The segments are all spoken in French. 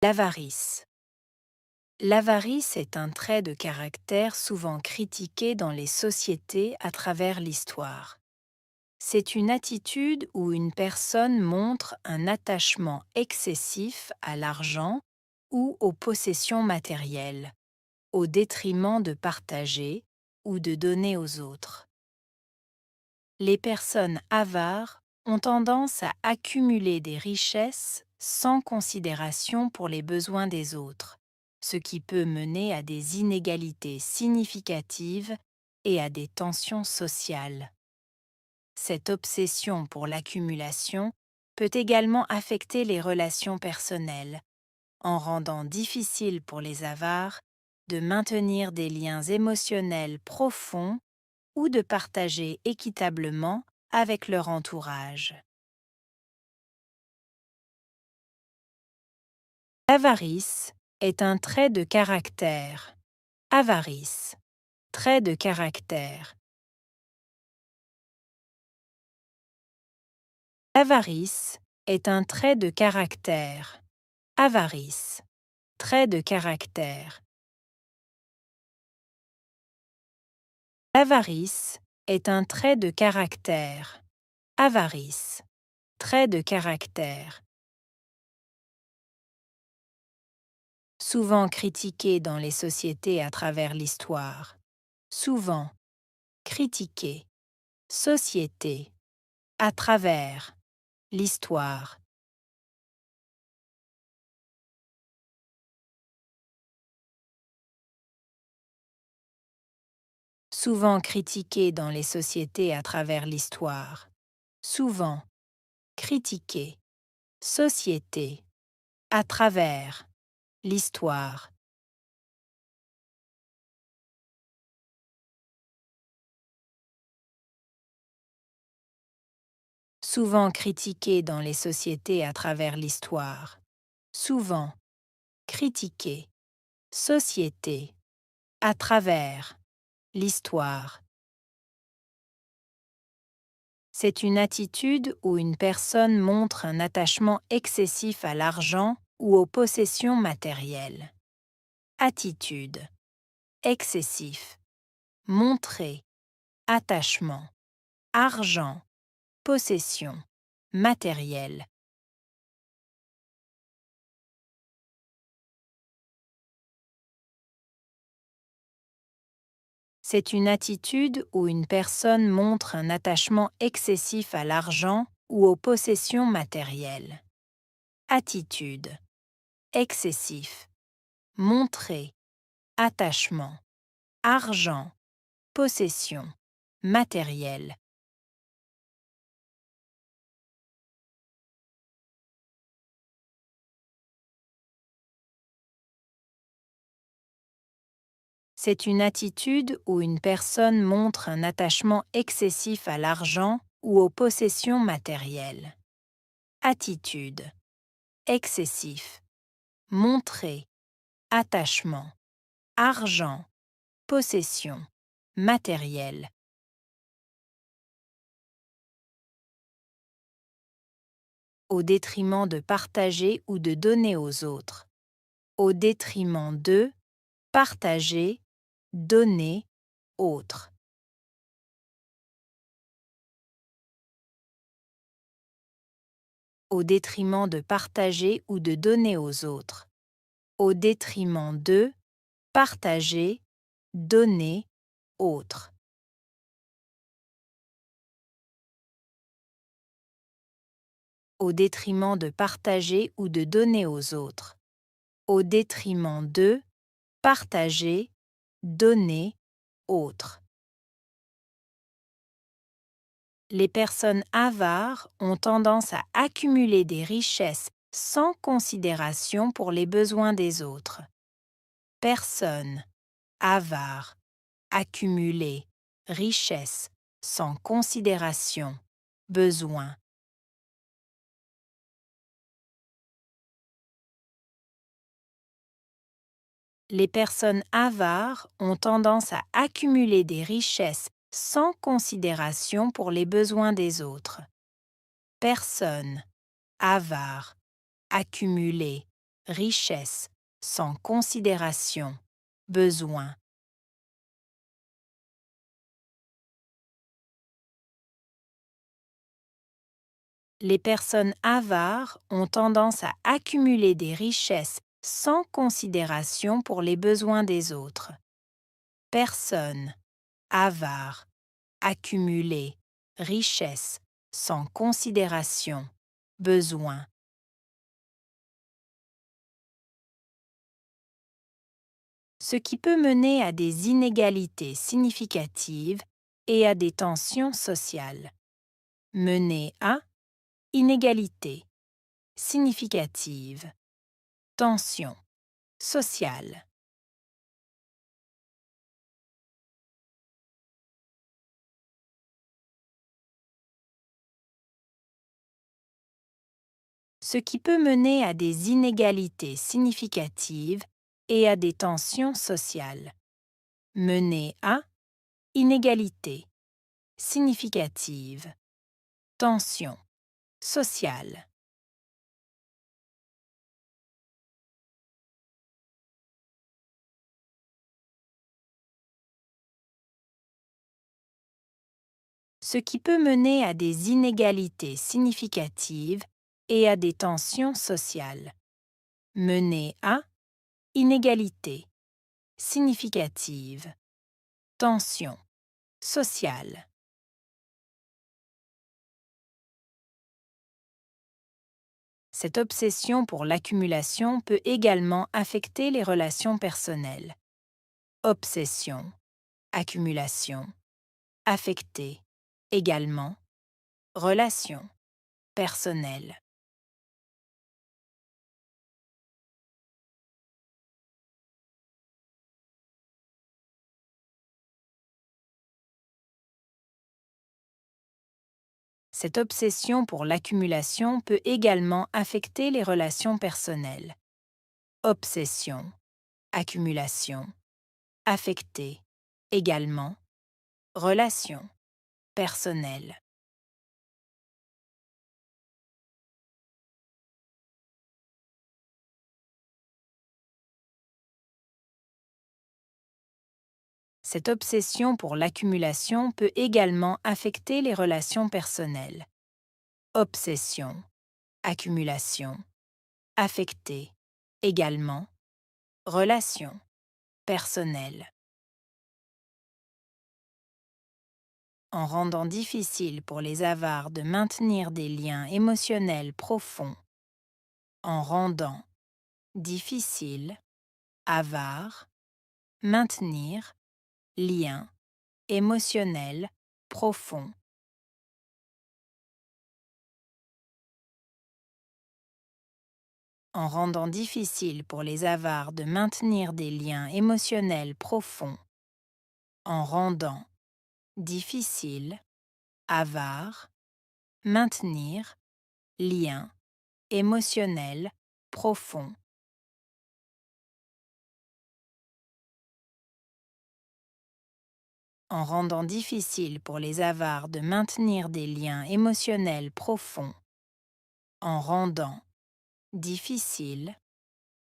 L'avarice. L'avarice est un trait de caractère souvent critiqué dans les sociétés à travers l'histoire. C'est une attitude où une personne montre un attachement excessif à l'argent ou aux possessions matérielles, au détriment de partager ou de donner aux autres. Les personnes avares ont tendance à accumuler des richesses sans considération pour les besoins des autres, ce qui peut mener à des inégalités significatives et à des tensions sociales. Cette obsession pour l'accumulation peut également affecter les relations personnelles, en rendant difficile pour les avares de maintenir des liens émotionnels profonds ou de partager équitablement avec leur entourage. L'avarice est un trait de caractère. Avarice, trait de caractère. L'avarice est un trait de caractère. Avarice, trait de caractère. L'avarice est un trait de caractère. Avarice, trait de caractère. Souvent critiqué dans les sociétés à travers l'histoire. Souvent critiqué. Société. À travers. L'histoire. Souvent critiqué dans les sociétés à travers l'histoire. Souvent critiqué. Société. À travers. L'histoire. Souvent critiqué dans les sociétés à travers l'histoire. Souvent critiqué. Société. À travers. L'histoire. C'est une attitude où une personne montre un attachement excessif à l'argent ou aux possessions matérielles. Attitude. Excessif. Montrer. Attachement. Argent. Possession. Matériel. C'est une attitude où une personne montre un attachement excessif à l'argent ou aux possessions matérielles. Attitude. Excessif. Montrer. Attachement. Argent. Possession. Matériel. C'est une attitude où une personne montre un attachement excessif à l'argent ou aux possessions matérielles. Attitude. Excessif. Montrer. Attachement. Argent. Possession. Matériel. Au détriment de partager ou de donner aux autres. Au détriment de partager, donner, autres. Au détriment de partager ou de donner aux autres. Au détriment de partager, donner, autres. Au détriment de partager ou de donner aux autres. Au détriment de partager, donner, autres. Les personnes avares ont tendance à accumuler des richesses sans considération pour les besoins des autres. Personne, avare, accumuler, richesse, sans considération, besoin. Les personnes avares ont tendance à accumuler des richesses sans considération pour les besoins des autres. Personne, avare, accumuler, richesse, sans considération, besoin. Les personnes avares ont tendance à accumuler des richesses sans considération pour les besoins des autres. Personne, avare, accumuler, richesse, sans considération, besoin. Ce qui peut mener à des inégalités significatives et à des tensions sociales. Mener à inégalité, significative, tension, sociale. Ce qui peut mener à des inégalités significatives et à des tensions sociales. Mener à inégalité, significative, tension, sociale. Ce qui peut mener à des inégalités significatives et à des tensions sociales. Mener à inégalité, significative, tension, sociale. Cette obsession pour l'accumulation peut également affecter les relations personnelles. Obsession, accumulation, affecter, également, relation, personnelle. Cette obsession pour l'accumulation peut également affecter les relations personnelles. Obsession, accumulation, affecter, également, relation, personnelle. Cette obsession pour l'accumulation peut également affecter les relations personnelles. Obsession, accumulation, affecter, également, relation, personnelle. En rendant difficile pour les avares de maintenir des liens émotionnels profonds. En rendant difficile, avare, maintenir, lien émotionnel profond. En rendant difficile pour les avares de maintenir des liens émotionnels profonds. En rendant difficile, avare, maintenir, lien émotionnel profond. En rendant difficile pour les avares de maintenir des liens émotionnels profonds. En rendant difficile,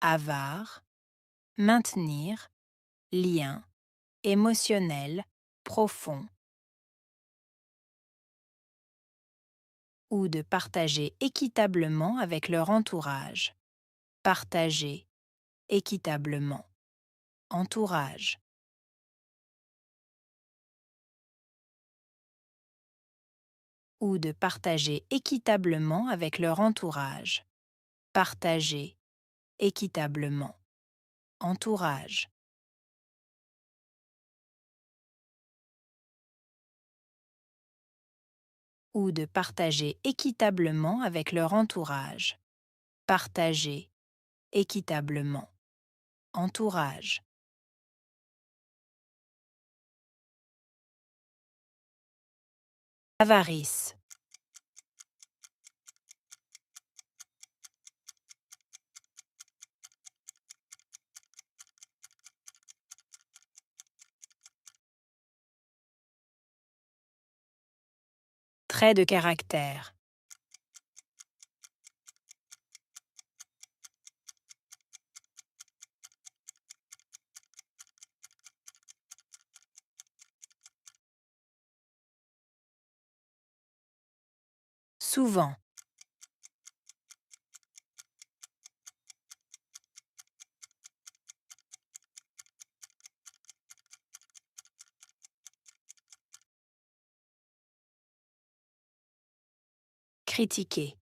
avare, maintenir, lien émotionnel profond. Ou de partager équitablement avec leur entourage. Partager équitablement. Entourage. Ou de partager équitablement avec leur entourage. Partager équitablement. Entourage. Ou de partager équitablement avec leur entourage. Partager équitablement. Entourage. Avarice. Trait de caractère. Souvent. Critiquer.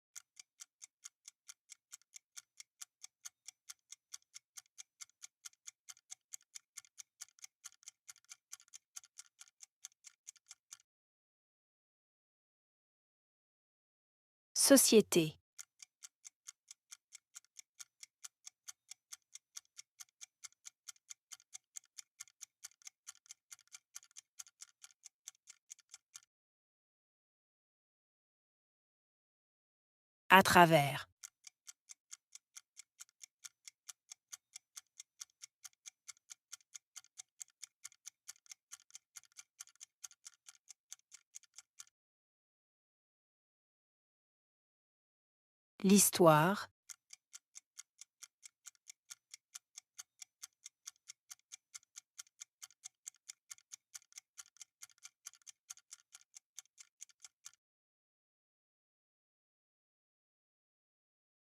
Société. À travers. L'histoire.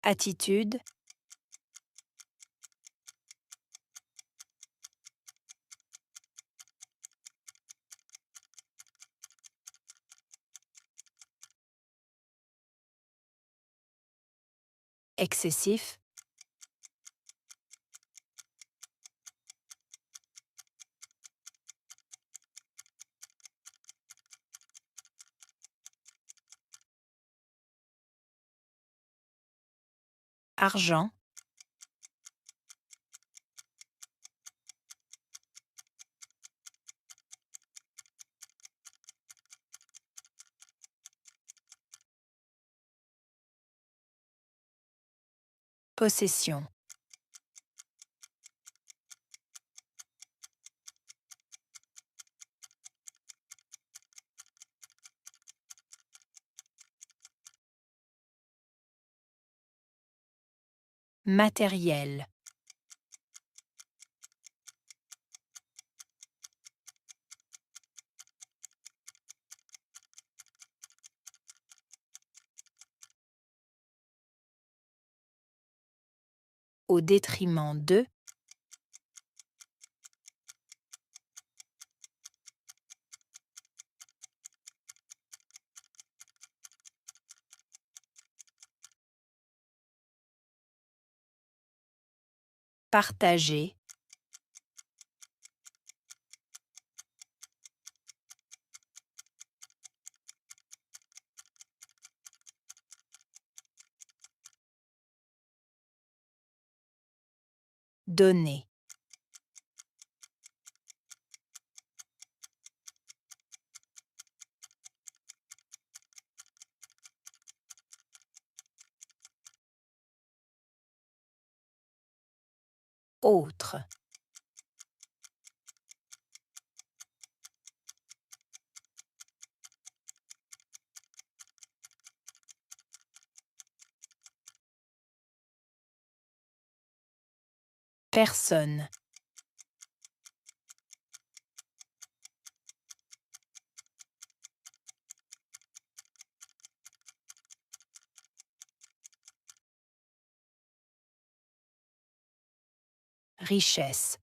Attitude. Excessif. Argent. Possession. Matériel. Au détriment de. Partager. Donner. Autre. Personne. Richesse.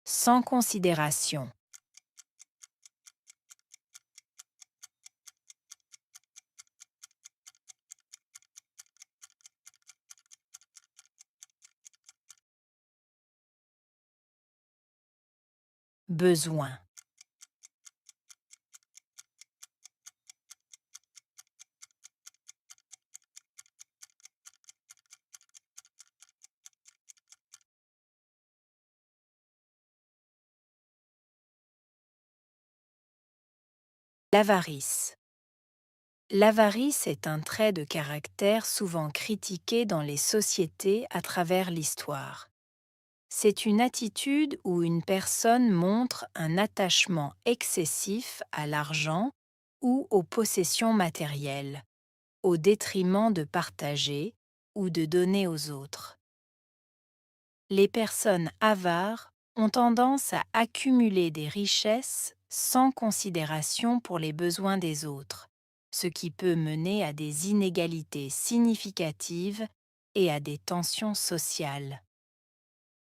Sans considération. Besoin. L'avarice. L'avarice est un trait de caractère souvent critiqué dans les sociétés à travers l'histoire. C'est une attitude où une personne montre un attachement excessif à l'argent ou aux possessions matérielles. au détriment de partager ou de donner aux autres. Les personnes avares ont tendance à accumuler des richesses sans considération pour les besoins des autres, ce qui peut mener à des inégalités significatives et à des tensions sociales.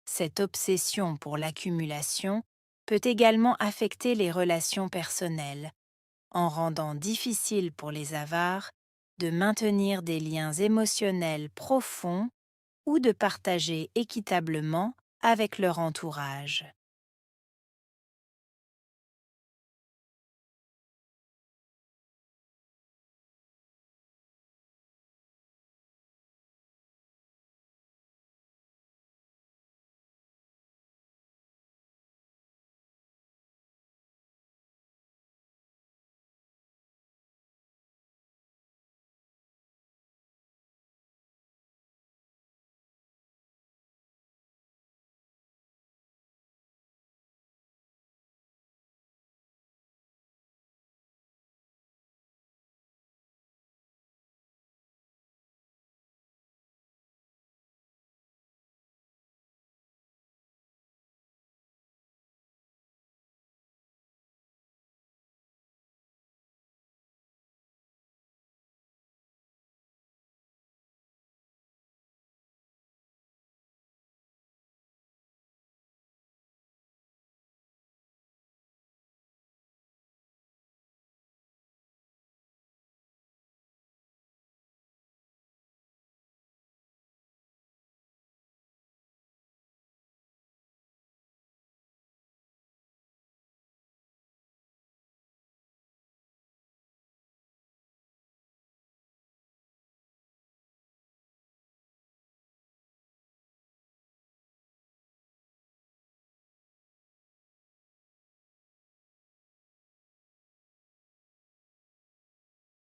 Cette obsession pour l'accumulation peut également affecter les relations personnelles, en rendant difficile pour les avares de maintenir des liens émotionnels profonds ou de partager équitablement avec leur entourage.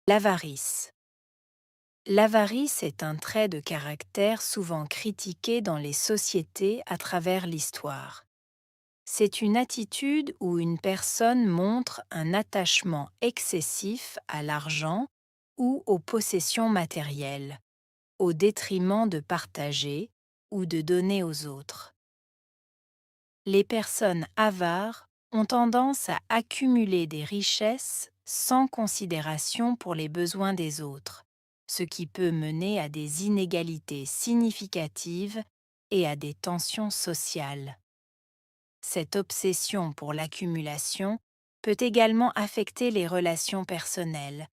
L'avarice. L'avarice est un trait de caractère souvent critiqué dans les sociétés à travers l'histoire. C'est une attitude où une personne montre un attachement excessif à l'argent ou aux possessions matérielles, au détriment de partager ou de donner aux autres. Les personnes avares ont tendance à accumuler des richesses sans considération pour les besoins des autres, ce qui peut mener à des inégalités significatives et à des tensions sociales. Cette obsession pour l'accumulation peut également affecter les relations personnelles,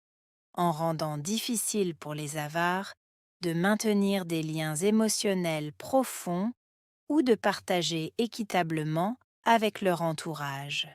en rendant difficile pour les avares de maintenir des liens émotionnels profonds ou de partager équitablement avec leur entourage.